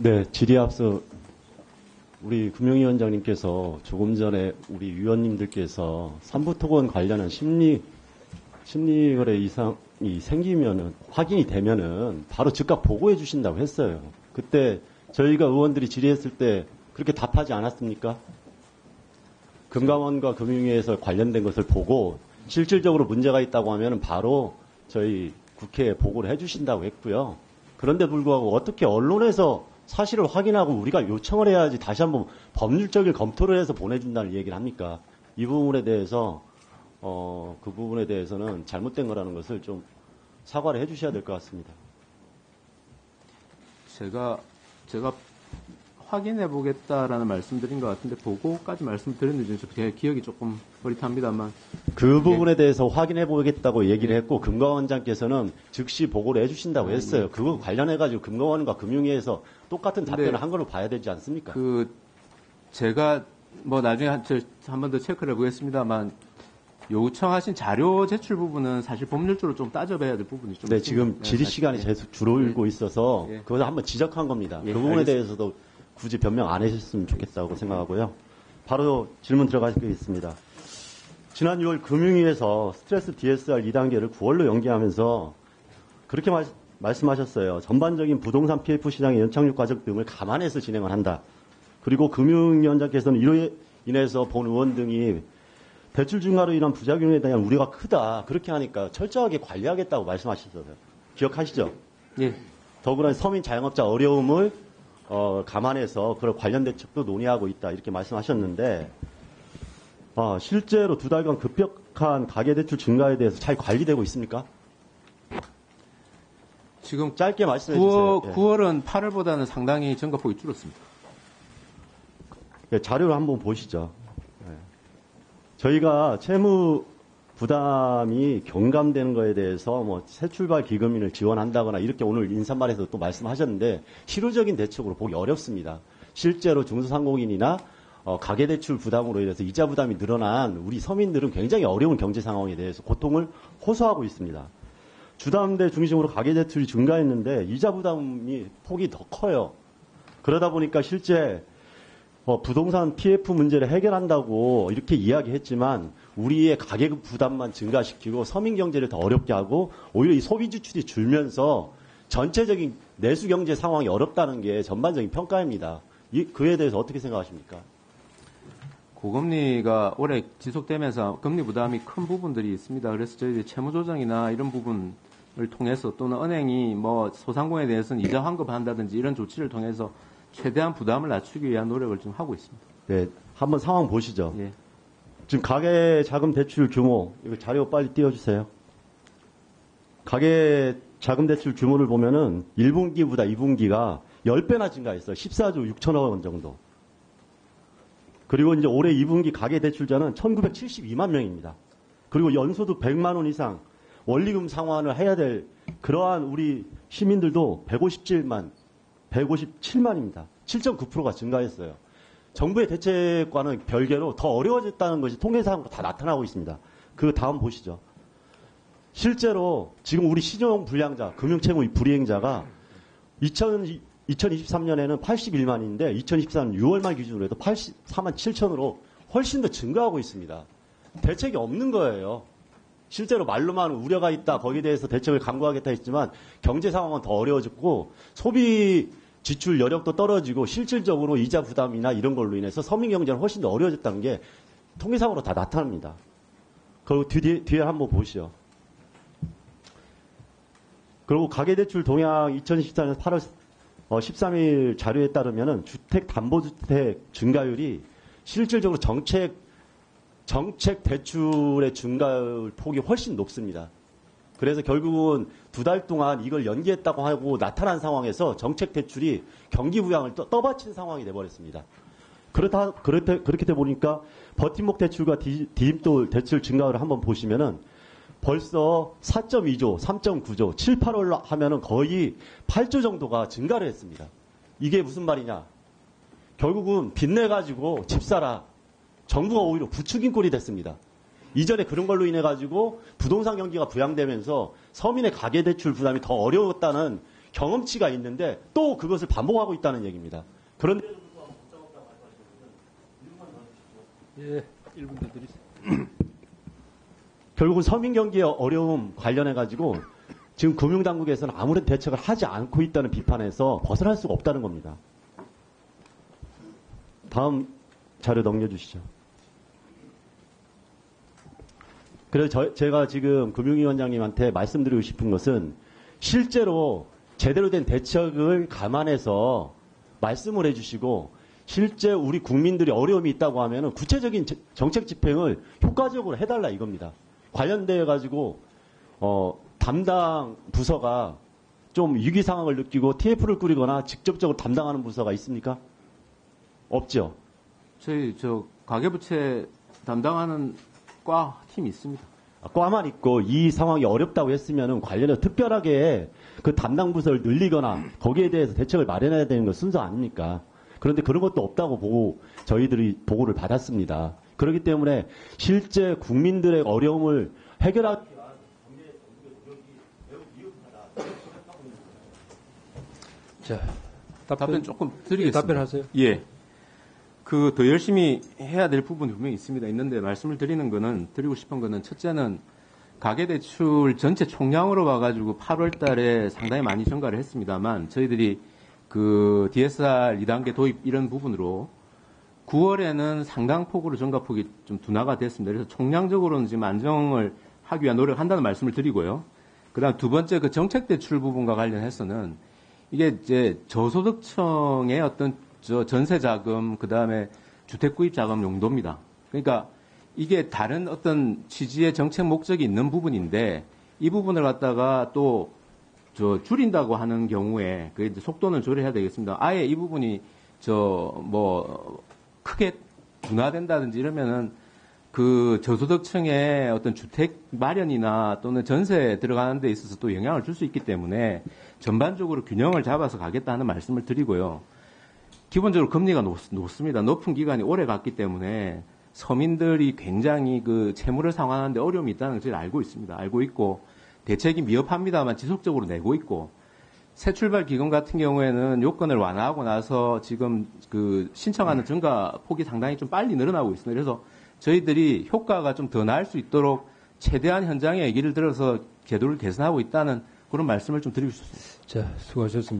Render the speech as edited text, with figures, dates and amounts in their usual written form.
네, 질의 앞서 우리 금융위원장님께서 조금 전에 우리 위원님들께서 삼부토건 관련한 심리거래 이상이 생기면은 확인이 되면은 바로 즉각 보고해 주신다고 했어요. 그때 저희가 의원들이 질의했을 때 그렇게 답하지 않았습니까? 금감원과 금융위에서 관련된 것을 보고 실질적으로 문제가 있다고 하면은 바로 저희 국회에 보고를 해 주신다고 했고요. 그런데 불구하고 어떻게 언론에서 사실을 확인하고 우리가 요청을 해야지 다시 한번 법률적인 검토를 해서 보내준다는 얘기를 합니까? 이 부분에 대해서 그 부분에 대해서는 잘못된 거라는 것을 좀 사과를 해주셔야 될 것 같습니다. 제가 확인해 보겠다라는 말씀드린 것 같은데 보고까지 말씀드렸는지 제 기억이 조금 흐릿합니다만 그 부분에 대해서 확인해 보겠다고 얘기를 했고 금감원장께서는 즉시 보고를 해주신다고 했어요. 그거 관련해 가지고 금감원과 금융위에서 똑같은 답변을 한 걸로 봐야 되지 않습니까? 제가 뭐 나중에 한 번 더 체크를 해보겠습니다만 요청하신 자료 제출 부분은 사실 법률적으로 좀 따져봐야 될 부분이 좀 네, 지금 질의 시간이 줄어들고 있어서 그것을 한번 지적한 겁니다. 그 부분에 대해서도 굳이 변명 안 하셨으면 좋겠다고 생각하고요. 바로 질문 들어가겠습니다. 지난 6월 금융위에서 스트레스 DSR 2단계를 9월로 연기하면서 그렇게 말씀하셨어요. 전반적인 부동산 PF 시장의 연착륙 과정 등을 감안해서 진행을 한다. 그리고 금융위원장께서는 이로 인해서 본 의원 등이 대출 증가로 인한 부작용에 대한 우려가 크다. 그렇게 하니까 철저하게 관리하겠다고 말씀하셨어요. 기억하시죠? 예. 더구나 서민 자영업자 어려움을 감안해서 그런 관련 대책도 논의하고 있다. 이렇게 말씀하셨는데 실제로 2달간 급격한 가계대출 증가에 대해서 잘 관리되고 있습니까? 지금 짧게 말씀해 주세요. 9월은 8월보다는 상당히 증가폭이 줄었습니다. 네, 자료를 한번 보시죠. 네. 저희가 채무 부담이 경감되는 거에 대해서 뭐 새출발 기금인을 지원한다거나 이렇게 오늘 인사말에서 또 말씀하셨는데 실효적인 대책으로 보기 어렵습니다. 실제로 중소상공인이나 가계대출 부담으로 인해서 이자 부담이 늘어난 우리 서민들은 굉장히 어려운 경제 상황에 대해서 고통을 호소하고 있습니다. 주담대 중심으로 가계대출이 증가했는데 이자 부담이 폭이 더 커요. 그러다 보니까 실제 부동산 PF 문제를 해결한다고 이렇게 이야기했지만 우리의 가계 부담만 증가시키고 서민 경제를 더 어렵게 하고 오히려 이 소비 지출이 줄면서 전체적인 내수 경제 상황이 어렵다는 게 전반적인 평가입니다. 그에 대해서 어떻게 생각하십니까? 고금리가 오래 지속되면서 금리 부담이 큰 부분들이 있습니다. 그래서 저희들이 채무 조정이나 이런 부분을 통해서 또는 은행이 뭐 소상공인에 대해서는 이자 환급한다든지 이런 조치를 통해서 최대한 부담을 낮추기 위한 노력을 좀 하고 있습니다. 네, 한번 상황 보시죠. 예. 지금 가계 자금 대출 규모, 이거 자료 빨리 띄워주세요. 가계 자금 대출 규모를 보면은 1분기보다 2분기가 10배나 증가했어요. 14조 6천억 원 정도. 그리고 이제 올해 2분기 가계 대출자는 1972만 명입니다. 그리고 연소득 100만 원 이상 원리금 상환을 해야 될 그러한 우리 시민들도 157만입니다. 7.9%가 증가했어요. 정부의 대책과는 별개로 더 어려워졌다는 것이 통계상으로 다 나타나고 있습니다. 그 다음 보시죠. 실제로 지금 우리 신용 불량자, 금융채무 불이행자가 2023년에는 81만인데 2024년 6월 말 기준으로 해도 84만 7천으로 훨씬 더 증가하고 있습니다. 대책이 없는 거예요. 실제로 말로만 우려가 있다. 거기에 대해서 대책을 강구하겠다 했지만 경제 상황은 더 어려워졌고 소비 지출 여력도 떨어지고 실질적으로 이자 부담이나 이런 걸로 인해서 서민 경제는 훨씬 더 어려워졌다는 게 통계상으로 다 나타납니다. 그리고 뒤에 한번 보시죠. 그리고 가계대출 동향 2024년 8월 13일 자료에 따르면은 주택담보주택 증가율이 실질적으로 정책 대출의 증가율 폭이 훨씬 높습니다. 그래서 결국은 2달 동안 이걸 연기했다고 하고 나타난 상황에서 정책 대출이 경기 부양을 떠받친 상황이 돼버렸습니다. 그렇게 돼 보니까 버팀목 대출과 디딤돌 대출 증가율을 한번 보시면은 벌써 4.2조, 3.9조, 7, 8월 하면은 거의 8조 정도가 증가를 했습니다. 이게 무슨 말이냐? 결국은 빚내가지고 집 사라. 정부가 오히려 부추긴 꼴이 됐습니다. 이전에 그런 걸로 인해 가지고 부동산 경기가 부양되면서 서민의 가계대출 부담이 더 어려웠다는 경험치가 있는데 또 그것을 반복하고 있다는 얘기입니다. 그런데 예, 1분 더 드리세요. 결국은 서민 경기의 어려움 관련해 가지고 지금 금융당국에서는 아무런 대책을 하지 않고 있다는 비판에서 벗어날 수가 없다는 겁니다. 다음 자료 넘겨주시죠. 그래서 제가 지금 금융위원장님한테 말씀드리고 싶은 것은 실제로 제대로 된 대책을 감안해서 말씀을 해주시고 실제 우리 국민들이 어려움이 있다고 하면 구체적인 정책 집행을 효과적으로 해달라 이겁니다. 관련되어 가지고 담당 부서가 좀 위기 상황을 느끼고 TF를 꾸리거나 직접적으로 담당하는 부서가 있습니까? 없죠. 저희 가계부채 담당하는 과 팀이 있습니다. 과만 있고 이 상황이 어렵다고 했으면 관련해서 특별하게 그 담당 부서를 늘리거나 거기에 대해서 대책을 마련해야 되는 건 순서 아닙니까? 그런데 그런 것도 없다고 보고 저희들이 보고를 받았습니다. 그렇기 때문에 실제 국민들의 어려움을 해결하기 위한 정부의 노력이 매우 미흡하다. 자, 답변 조금 드리겠습니다. 답변하세요. 예. 더 열심히 해야 될 부분이 분명히 있는데 말씀을 드리고 싶은 거는 첫째는 가계대출 전체 총량으로 봐가지고 8월 달에 상당히 많이 증가를 했습니다만 저희들이 DSR 2단계 도입 이런 부분으로 9월에는 상당폭으로 증가폭이 좀 둔화가 됐습니다. 그래서 총량적으로는 지금 안정을 하기 위한 노력을 한다는 말씀을 드리고요. 그 다음 두 번째 정책대출 부분과 관련해서는 이게 이제 저소득층의 어떤 전세자금, 그 다음에 주택구입자금 용도입니다. 그러니까 이게 다른 어떤 취지의 정책 목적이 있는 부분인데 이 부분을 갖다가 또 줄인다고 하는 경우에 그 이제 속도는 조절해야 되겠습니다. 아예 이 부분이 크게 둔화된다든지 이러면은 그 저소득층의 어떤 주택 마련이나 또는 전세 들어가는 데 있어서 또 영향을 줄 수 있기 때문에 전반적으로 균형을 잡아서 가겠다 하는 말씀을 드리고요. 기본적으로 금리가 높습니다. 높은 기간이 오래 갔기 때문에 서민들이 굉장히 채무를 상환하는데 어려움이 있다는 걸 저희가 알고 있습니다. 알고 있고 대책이 미흡합니다만 지속적으로 내고 있고 새 출발 기금 같은 경우에는 요건을 완화하고 나서 지금 신청하는 증가 폭이 상당히 좀 빨리 늘어나고 있습니다. 그래서 저희들이 효과가 좀 더 나을 수 있도록 최대한 현장의 얘기를 들어서 제도를 개선하고 있다는 그런 말씀을 좀 드리고 싶습니다. 자, 수고하셨습니다.